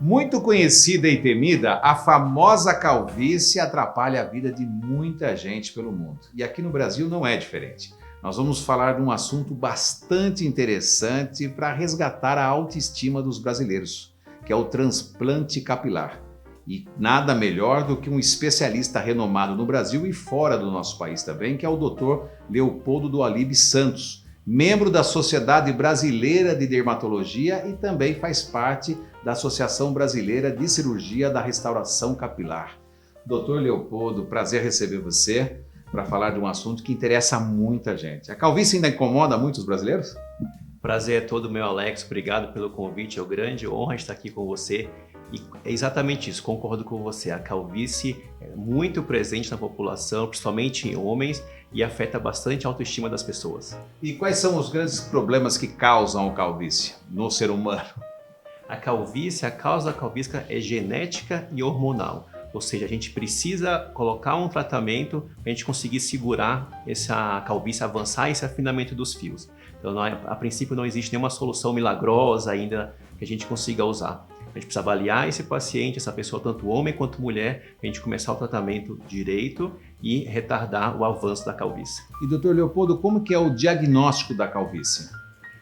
Muito conhecida e temida, a famosa calvície atrapalha a vida de muita gente pelo mundo. E aqui no Brasil não é diferente. Nós vamos falar de um assunto bastante interessante para resgatar a autoestima dos brasileiros, que é o transplante capilar. E nada melhor do que um especialista renomado no Brasil e fora do nosso país também, que é o Dr. Leopoldo do Alibe Santos, membro da Sociedade Brasileira de Dermatologia e também faz parte da Associação Brasileira de Cirurgia da Restauração Capilar. Dr. Leopoldo, prazer receber você para falar de um assunto que interessa muita gente. A calvície ainda incomoda muitos brasileiros? Prazer é todo meu, Alex. Obrigado pelo convite. É uma grande honra estar aqui com você. E é exatamente isso, concordo com você. A calvície é muito presente na população, principalmente em homens, e afeta bastante a autoestima das pessoas. E quais são os grandes problemas que causam a calvície no ser humano? A causa da calvície é genética e hormonal. Ou seja, a gente precisa colocar um tratamento para a gente conseguir segurar essa calvície, avançar esse afinamento dos fios. Então, a princípio, não existe nenhuma solução milagrosa ainda que a gente consiga usar. A gente precisa avaliar esse paciente, essa pessoa, tanto homem quanto mulher, para a gente começar o tratamento direito e retardar o avanço da calvície. E doutor Leopoldo, como que é o diagnóstico da calvície?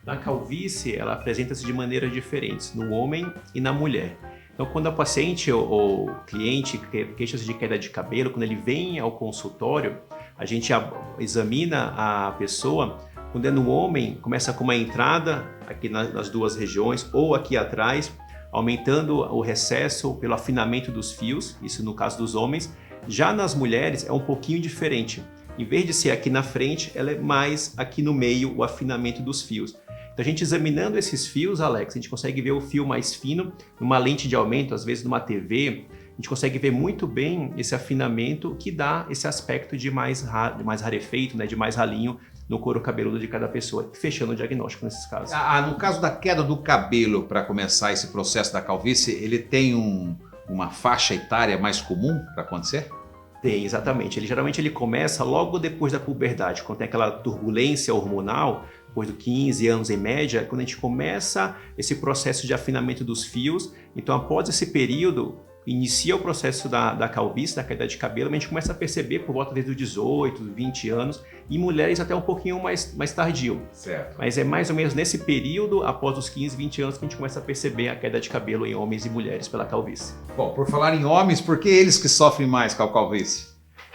A calvície, ela apresenta-se de maneiras diferentes no homem e na mulher. Então, quando a paciente ou cliente queixa-se de queda de cabelo, quando ele vem ao consultório, a gente examina a pessoa. Quando é no homem, começa com uma entrada aqui nas duas regiões ou aqui atrás, aumentando o recesso pelo afinamento dos fios, isso no caso dos homens. Já nas mulheres é um pouquinho diferente. Em vez de ser aqui na frente, ela é mais aqui no meio, o afinamento dos fios. Então a gente examinando esses fios, Alex, a gente consegue ver o fio mais fino, numa lente de aumento, às vezes numa TV, a gente consegue ver muito bem esse afinamento que dá esse aspecto de mais rarefeito, né, de mais ralinho no couro cabeludo de cada pessoa, fechando o diagnóstico nesses casos. No caso da queda do cabelo, para começar esse processo da calvície, ele tem uma faixa etária mais comum para acontecer? Tem, exatamente. Geralmente ele começa logo depois da puberdade, quando tem aquela turbulência hormonal, depois de 15 anos em média, quando a gente começa esse processo de afinamento dos fios. Então, após esse período, inicia o processo da calvície, da queda de cabelo, mas a gente começa a perceber por volta desde os 18, 20 anos, e mulheres até um pouquinho mais tardio. Certo. Mas é mais ou menos nesse período, após os 15, 20 anos, que a gente começa a perceber a queda de cabelo em homens e mulheres pela calvície. Bom, por falar em homens, por que eles que sofrem mais com a calvície?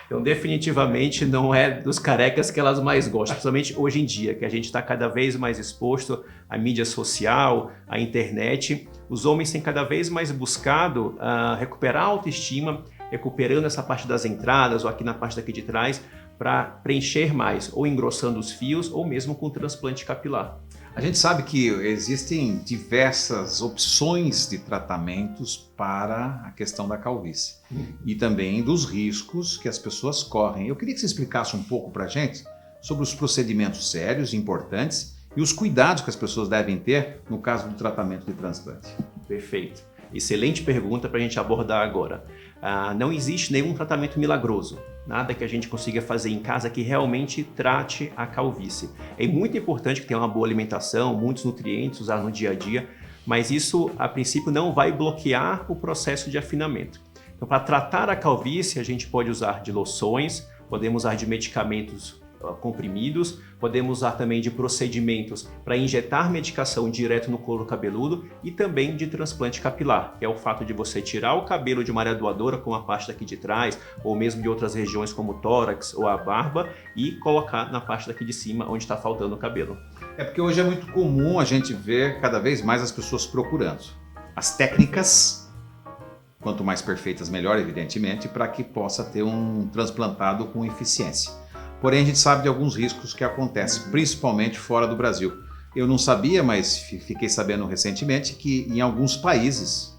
Então, definitivamente não é dos carecas que elas mais gostam, principalmente hoje em dia, que a gente está cada vez mais exposto à mídia social, à internet. Os homens têm cada vez mais buscado recuperar a autoestima, recuperando essa parte das entradas ou aqui na parte daqui de trás, para preencher mais, ou engrossando os fios, ou mesmo com transplante capilar. A gente sabe que existem diversas opções de tratamentos para a questão da calvície e também dos riscos que as pessoas correm. Eu queria que você explicasse um pouco para a gente sobre os procedimentos sérios, importantes e os cuidados que as pessoas devem ter no caso do tratamento de transplante. Perfeito. Excelente pergunta para a gente abordar agora. Não existe nenhum tratamento milagroso, nada que a gente consiga fazer em casa que realmente trate a calvície. É muito importante que tenha uma boa alimentação, muitos nutrientes, usar no dia a dia, mas isso, a princípio, não vai bloquear o processo de afinamento. Então, para tratar a calvície, a gente pode usar de loções, podemos usar de medicamentos comprimidos, podemos usar também de procedimentos para injetar medicação direto no couro cabeludo e também de transplante capilar, que é o fato de você tirar o cabelo de uma área doadora, como a parte daqui de trás, ou mesmo de outras regiões como o tórax ou a barba, e colocar na parte daqui de cima, onde está faltando o cabelo. É porque hoje é muito comum a gente ver cada vez mais as pessoas procurando as técnicas, quanto mais perfeitas melhor, evidentemente, para que possa ter um transplantado com eficiência. Porém, a gente sabe de alguns riscos que acontecem, principalmente fora do Brasil. Eu não sabia, mas fiquei sabendo recentemente que em alguns países,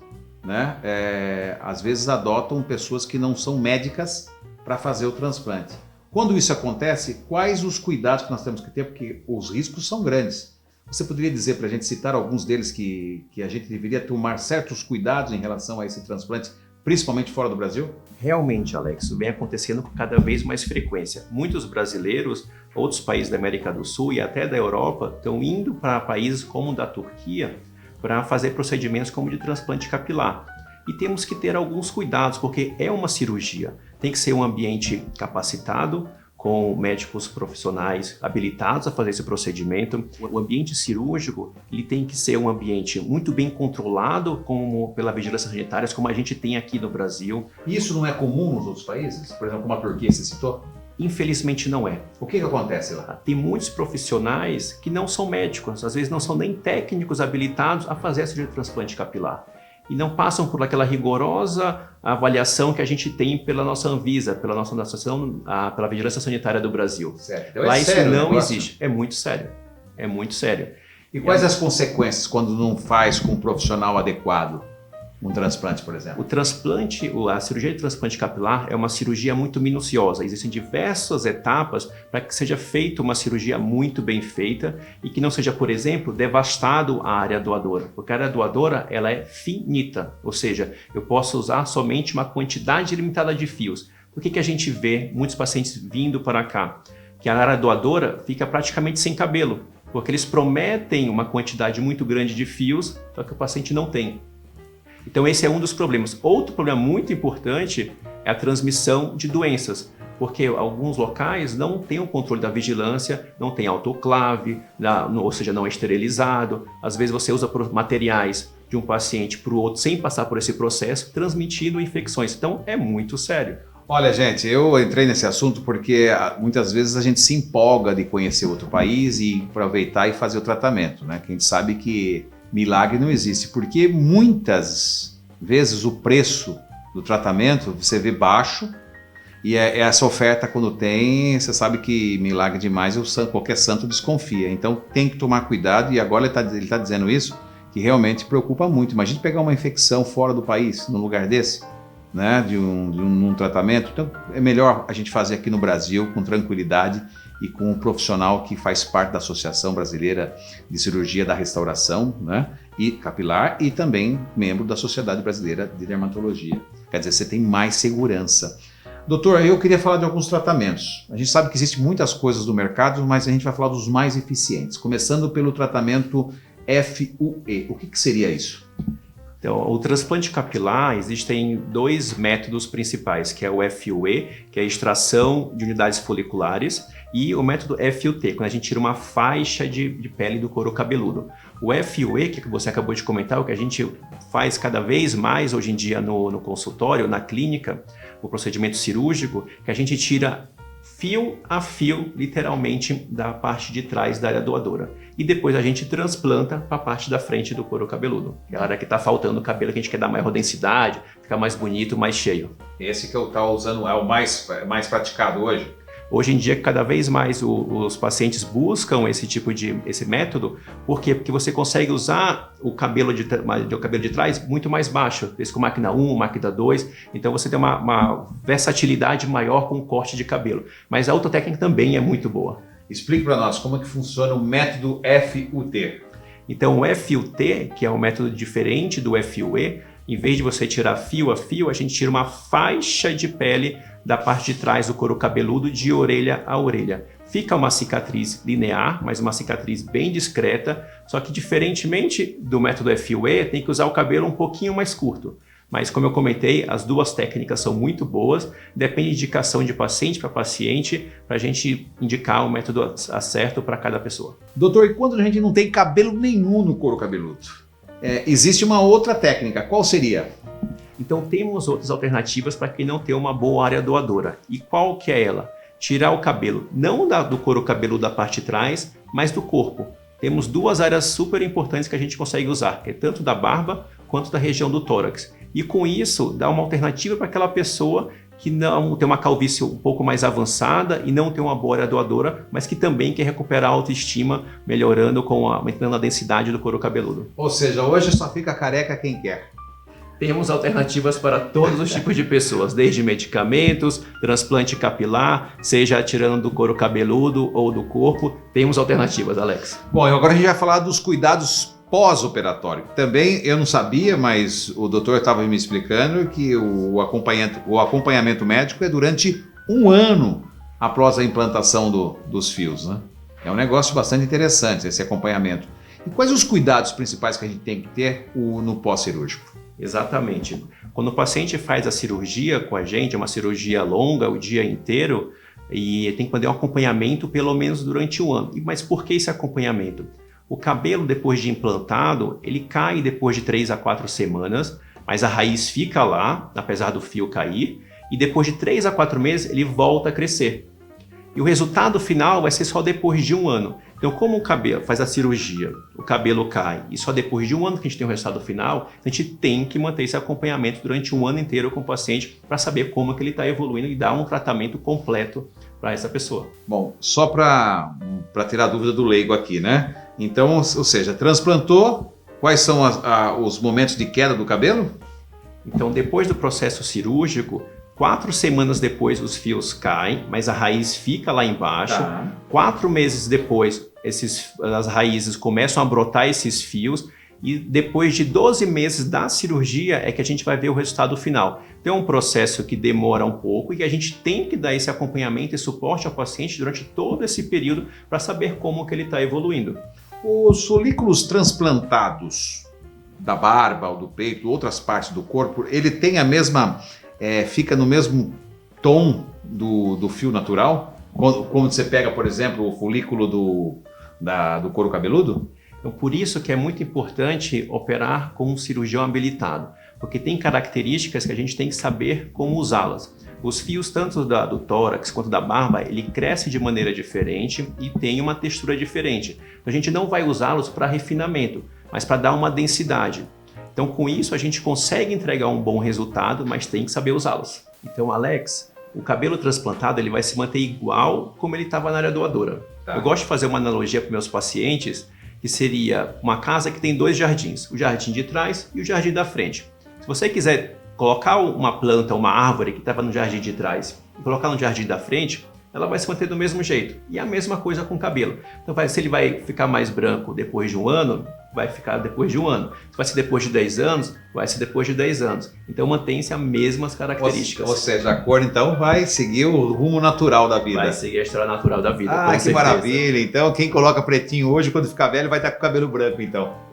às vezes adotam pessoas que não são médicas para fazer o transplante. Quando isso acontece, quais os cuidados que nós temos que ter? Porque os riscos são grandes. Você poderia dizer para a gente, citar alguns deles que a gente deveria tomar certos cuidados em relação a esse transplante, principalmente fora do Brasil? Realmente, Alex, isso vem acontecendo com cada vez mais frequência. Muitos brasileiros, outros países da América do Sul e até da Europa estão indo para países como o da Turquia para fazer procedimentos como de transplante capilar. E temos que ter alguns cuidados, porque é uma cirurgia. Tem que ser um ambiente capacitado, com médicos profissionais habilitados a fazer esse procedimento. O ambiente cirúrgico ele tem que ser um ambiente muito bem controlado como pela vigilância sanitária, como a gente tem aqui no Brasil. Isso não é comum nos outros países? Por exemplo, como a Turquia você citou? Infelizmente não é. O que acontece lá? Tem muitos profissionais que não são médicos, às vezes não são nem técnicos habilitados a fazer essa cirurgia de transplante capilar. E não passam por aquela rigorosa avaliação que a gente tem pela nossa Anvisa, pela nossa associação, pela Vigilância Sanitária do Brasil. Certo. Então lá isso não existe. É muito sério. É muito sério. E quais as consequências quando não faz com um profissional adequado um transplante, por exemplo? O transplante, a cirurgia de transplante capilar é uma cirurgia muito minuciosa. Existem diversas etapas para que seja feita uma cirurgia muito bem feita e que não seja, por exemplo, devastado a área doadora. Porque a área doadora ela é finita, ou seja, eu posso usar somente uma quantidade limitada de fios. Por que a gente vê muitos pacientes vindo para cá? Que a área doadora fica praticamente sem cabelo, porque eles prometem uma quantidade muito grande de fios, só que o paciente não tem. Então esse é um dos problemas. Outro problema muito importante é a transmissão de doenças, porque alguns locais não têm o controle da vigilância, não tem autoclave, ou seja, não é esterilizado. Às vezes você usa materiais de um paciente para o outro sem passar por esse processo, transmitindo infecções. Então é muito sério. Olha, gente, eu entrei nesse assunto porque muitas vezes a gente se empolga de conhecer outro país e aproveitar e fazer o tratamento, né? Que a gente sabe que milagre não existe, porque muitas vezes o preço do tratamento você vê baixo e essa oferta quando tem, você sabe que milagre demais qualquer santo desconfia, então tem que tomar cuidado e agora ele tá dizendo isso que realmente preocupa muito. Imagina pegar uma infecção fora do país, num lugar desse, né, de um tratamento, então é melhor a gente fazer aqui no Brasil com tranquilidade e com um profissional que faz parte da Associação Brasileira de Cirurgia da Restauração, né, e capilar e também membro da Sociedade Brasileira de Dermatologia. Quer dizer, você tem mais segurança. Doutor, eu queria falar de alguns tratamentos. A gente sabe que existem muitas coisas no mercado, mas a gente vai falar dos mais eficientes, começando pelo tratamento FUE. O que seria isso? Então, o transplante capilar, existem dois métodos principais, que é o FUE, que é a extração de unidades foliculares, e o método FUT, quando a gente tira uma faixa de pele do couro cabeludo. O FUE, que você acabou de comentar, o que a gente faz cada vez mais hoje em dia no consultório, na clínica, o procedimento cirúrgico, que a gente tira fio a fio, literalmente, da parte de trás da área doadora. E depois a gente transplanta para a parte da frente do couro cabeludo. É a área que está faltando o cabelo, que a gente quer dar maior densidade, ficar mais bonito, mais cheio. Esse que eu estou usando é o mais praticado hoje? Hoje em dia, cada vez mais os pacientes buscam esse método. Por quê? Porque você consegue usar o cabelo de trás muito mais baixo, esse com máquina 1, máquina 2. Então você tem uma versatilidade maior com o corte de cabelo. Mas a outra técnica também é muito boa. Explique para nós como é que funciona o método FUT. Então o FUT, que é um método diferente do FUE, em vez de você tirar fio a fio, a gente tira uma faixa de pele da parte de trás do couro cabeludo de orelha a orelha. Fica uma cicatriz linear, mas uma cicatriz bem discreta, só que diferentemente do método FUE, tem que usar o cabelo um pouquinho mais curto. Mas como eu comentei, as duas técnicas são muito boas, depende de indicação de paciente para paciente, para a gente indicar o método certo para cada pessoa. Doutor, e quando a gente não tem cabelo nenhum no couro cabeludo? Existe uma outra técnica, qual seria? Então temos outras alternativas para quem não tem uma boa área doadora. E qual que é ela? Tirar o cabelo, não do couro cabeludo da parte de trás, mas do corpo. Temos duas áreas super importantes que a gente consegue usar, que é tanto da barba quanto da região do tórax. E com isso, dá uma alternativa para aquela pessoa que não tem uma calvície um pouco mais avançada e não tem uma boa área doadora, mas que também quer recuperar a autoestima, aumentando a densidade do couro cabeludo. Ou seja, hoje só fica careca quem quer. Temos alternativas para todos os tipos de pessoas, desde medicamentos, transplante capilar, seja tirando do couro cabeludo ou do corpo, temos alternativas, Alex. Bom, e agora a gente vai falar dos cuidados pós-operatório. Também eu não sabia, mas o doutor estava me explicando que o acompanhamento médico é durante 1 ano após a implantação dos fios, né? É um negócio bastante interessante esse acompanhamento. E quais os cuidados principais que a gente tem que ter no pós-cirúrgico? Exatamente. Quando o paciente faz a cirurgia com a gente, é uma cirurgia longa, o dia inteiro, e tem que fazer um acompanhamento pelo menos durante um ano. Mas por que esse acompanhamento? O cabelo, depois de implantado, ele cai depois de 3 a 4 semanas, mas a raiz fica lá, apesar do fio cair, e depois de 3 a 4 meses ele volta a crescer. E o resultado final vai ser só depois de um ano. Então, como o cabelo faz a cirurgia, o cabelo cai, e só depois de um ano que a gente tem o resultado final, a gente tem que manter esse acompanhamento durante um ano inteiro com o paciente para saber como que ele está evoluindo e dar um tratamento completo para essa pessoa. Bom, só para tirar a dúvida do leigo aqui, né? Então, ou seja, transplantou, quais são os momentos de queda do cabelo? Então, depois do processo cirúrgico, 4 semanas depois os fios caem, mas a raiz fica lá embaixo. Tá. 4 meses depois, as raízes começam a brotar esses fios. E depois de 12 meses da cirurgia é que a gente vai ver o resultado final. Então é um processo que demora um pouco e a gente tem que dar esse acompanhamento e suporte ao paciente durante todo esse período para saber como que ele está evoluindo. Os folículos transplantados da barba ou do peito, outras partes do corpo, ele tem a mesma... fica no mesmo tom do fio natural? Quando você pega, por exemplo, o folículo do couro cabeludo? Então, por isso que é muito importante operar com um cirurgião habilitado, porque tem características que a gente tem que saber como usá-las. Os fios, tanto do tórax quanto da barba, ele cresce de maneira diferente e tem uma textura diferente. Então, a gente não vai usá-los para refinamento, mas para dar uma densidade. Então, com isso, a gente consegue entregar um bom resultado, mas tem que saber usá-los. Então, Alex, o cabelo transplantado ele vai se manter igual como ele estava na área doadora. Tá. Eu gosto de fazer uma analogia para meus pacientes, que seria uma casa que tem 2 jardins, o jardim de trás e o jardim da frente. Se você quiser colocar uma planta, uma árvore que estava no jardim de trás e colocar no jardim da frente, ela vai se manter do mesmo jeito. E a mesma coisa com o cabelo. Então, se ele vai ficar mais branco depois de um ano, vai ficar depois de um ano. Se vai ser depois de 10 anos, vai ser depois de 10 anos. Então, mantém-se as mesmas características. Ou seja, a cor, então, vai seguir o rumo natural da vida. Vai seguir a história natural da vida, Ah, que maravilha. Então, quem coloca pretinho hoje, quando ficar velho, vai estar com o cabelo branco, então.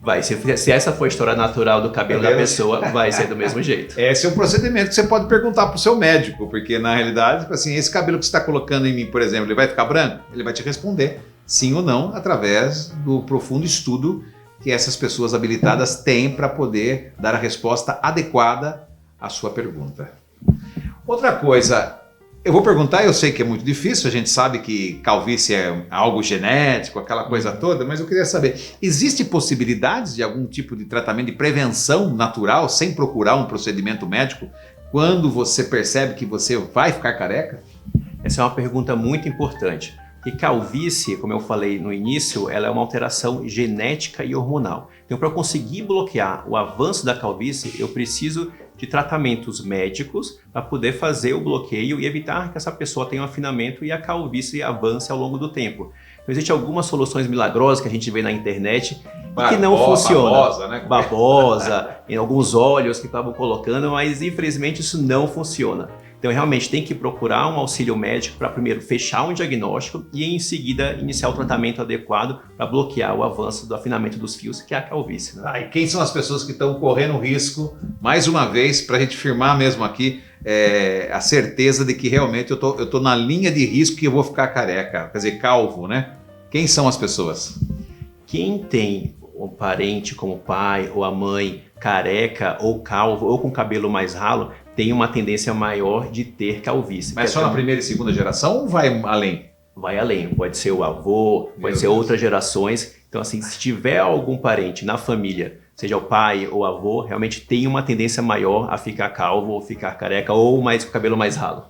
Vai, se essa for a história natural do cabelo da pessoa, vai ser do mesmo jeito. Esse é um procedimento que você pode perguntar para o seu médico, porque na realidade, assim, esse cabelo que você está colocando em mim, por exemplo, ele vai ficar branco? Ele vai te responder sim ou não, através do profundo estudo que essas pessoas habilitadas têm para poder dar a resposta adequada à sua pergunta. Outra coisa, eu vou perguntar, eu sei que é muito difícil, a gente sabe que calvície é algo genético, aquela coisa toda, mas eu queria saber, existe possibilidades de algum tipo de tratamento de prevenção natural, sem procurar um procedimento médico, quando você percebe que você vai ficar careca? Essa é uma pergunta muito importante. E calvície, como eu falei no início, ela é uma alteração genética e hormonal. Então, para conseguir bloquear o avanço da calvície, eu preciso de tratamentos médicos para poder fazer o bloqueio e evitar que essa pessoa tenha um afinamento e a calvície avance ao longo do tempo. Então, existem algumas soluções milagrosas que a gente vê na internet que não funcionam. Babosa, né? Babosa, em alguns óleos que estavam colocando, mas infelizmente isso não funciona. Então, realmente tem que procurar um auxílio médico para primeiro fechar um diagnóstico e em seguida iniciar o tratamento adequado para bloquear o avanço do afinamento dos fios, que é a calvície. Né? E quem são as pessoas que estão correndo risco, mais uma vez, para a gente firmar mesmo aqui, a certeza de que realmente eu tô na linha de risco que eu vou ficar careca, quer dizer, calvo, né? Quem são as pessoas? Quem tem um parente como o pai ou a mãe careca ou calvo ou com cabelo mais ralo, tem uma tendência maior de ter calvície. Mas só na primeira e segunda geração ou vai além? Vai além, pode ser o avô, pode ser outras gerações. Então, assim, se tiver algum parente na família, seja o pai ou o avô, realmente tem uma tendência maior a ficar calvo ou ficar careca ou mais com o cabelo mais ralo.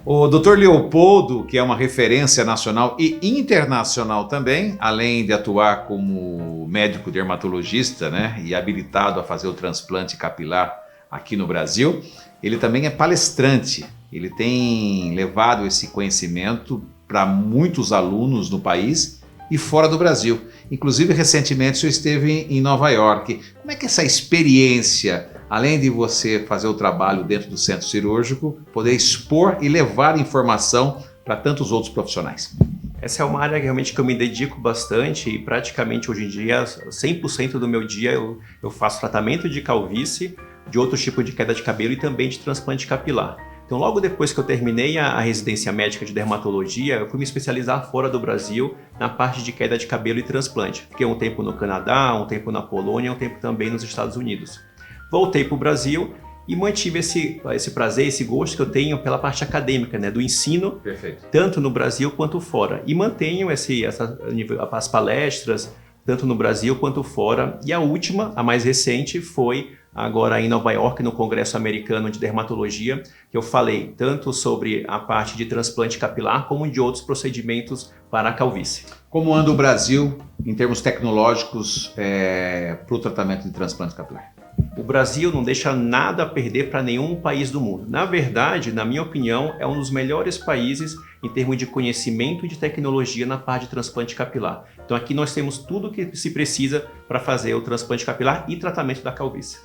O Dr. Leopoldo, que é uma referência nacional e internacional também, além de atuar como médico dermatologista, né, e habilitado a fazer o transplante capilar aqui no Brasil, ele também é palestrante. Ele tem levado esse conhecimento para muitos alunos no país e fora do Brasil. Inclusive, recentemente, eu esteve em Nova York. Como é que essa experiência, além de você fazer o trabalho dentro do centro cirúrgico, poder expor e levar informação para tantos outros profissionais? Essa é uma área realmente que eu me dedico bastante e praticamente hoje em dia, 100% do meu dia eu faço tratamento de calvície, de outro tipo de queda de cabelo e também de transplante capilar. Então logo depois que eu terminei a residência médica de dermatologia, eu fui me especializar fora do Brasil na parte de queda de cabelo e transplante. Fiquei um tempo no Canadá, um tempo na Polônia, um tempo também nos Estados Unidos. Voltei para o Brasil e mantive esse prazer, esse gosto que eu tenho pela parte acadêmica, né, do ensino, Perfeito. tanto no Brasil quanto fora. E mantenho as palestras, tanto no Brasil quanto fora. E a última, a mais recente, foi agora em Nova York, no Congresso Americano de Dermatologia, que eu falei tanto sobre a parte de transplante capilar, como de outros procedimentos para a calvície. Como anda o Brasil em termos tecnológicos para o tratamento de transplante capilar? O Brasil não deixa nada a perder para nenhum país do mundo. Na verdade, na minha opinião, é um dos melhores países em termos de conhecimento e de tecnologia na parte de transplante capilar. Então aqui nós temos tudo o que se precisa para fazer o transplante capilar e tratamento da calvície.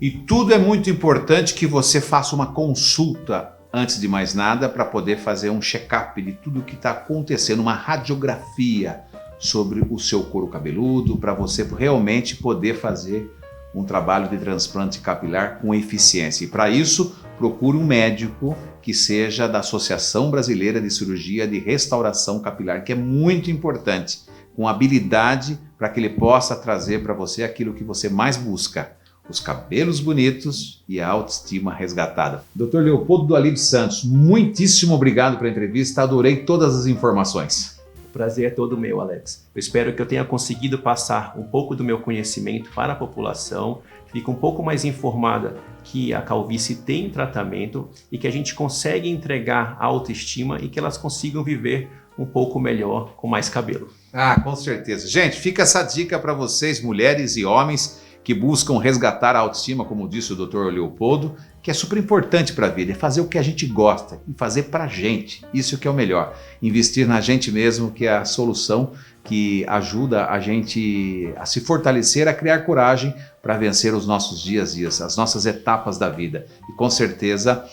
E tudo é muito importante que você faça uma consulta antes de mais nada para poder fazer um check-up de tudo o que está acontecendo, uma radiografia sobre o seu couro cabeludo, para você realmente poder fazer um trabalho de transplante capilar com eficiência. E para isso, procure um médico que seja da Associação Brasileira de Cirurgia de Restauração Capilar, que é muito importante, com habilidade para que ele possa trazer para você aquilo que você mais busca: os cabelos bonitos e a autoestima resgatada. Dr. Leopoldo do Alibe Santos, muitíssimo obrigado pela entrevista, adorei todas as informações. O prazer é todo meu, Alex. Eu espero que eu tenha conseguido passar um pouco do meu conhecimento para a população, que fique um pouco mais informada que a calvície tem tratamento e que a gente consegue entregar a autoestima e que elas consigam viver um pouco melhor com mais cabelo. Ah, com certeza. Gente, fica essa dica para vocês, mulheres e homens, que buscam resgatar a autoestima, como disse o Dr. Leopoldo, que é super importante para a vida, é fazer o que a gente gosta e fazer para a gente. Isso que é o melhor. Investir na gente mesmo, que é a solução que ajuda a gente a se fortalecer, a criar coragem para vencer os nossos dias a dias, as nossas etapas da vida. E com certeza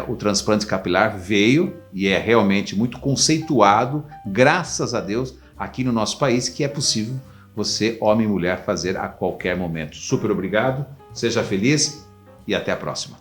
o transplante capilar veio e é realmente muito conceituado, graças a Deus, aqui no nosso país, que é possível você, homem e mulher, fazer a qualquer momento. Super obrigado, seja feliz e até a próxima.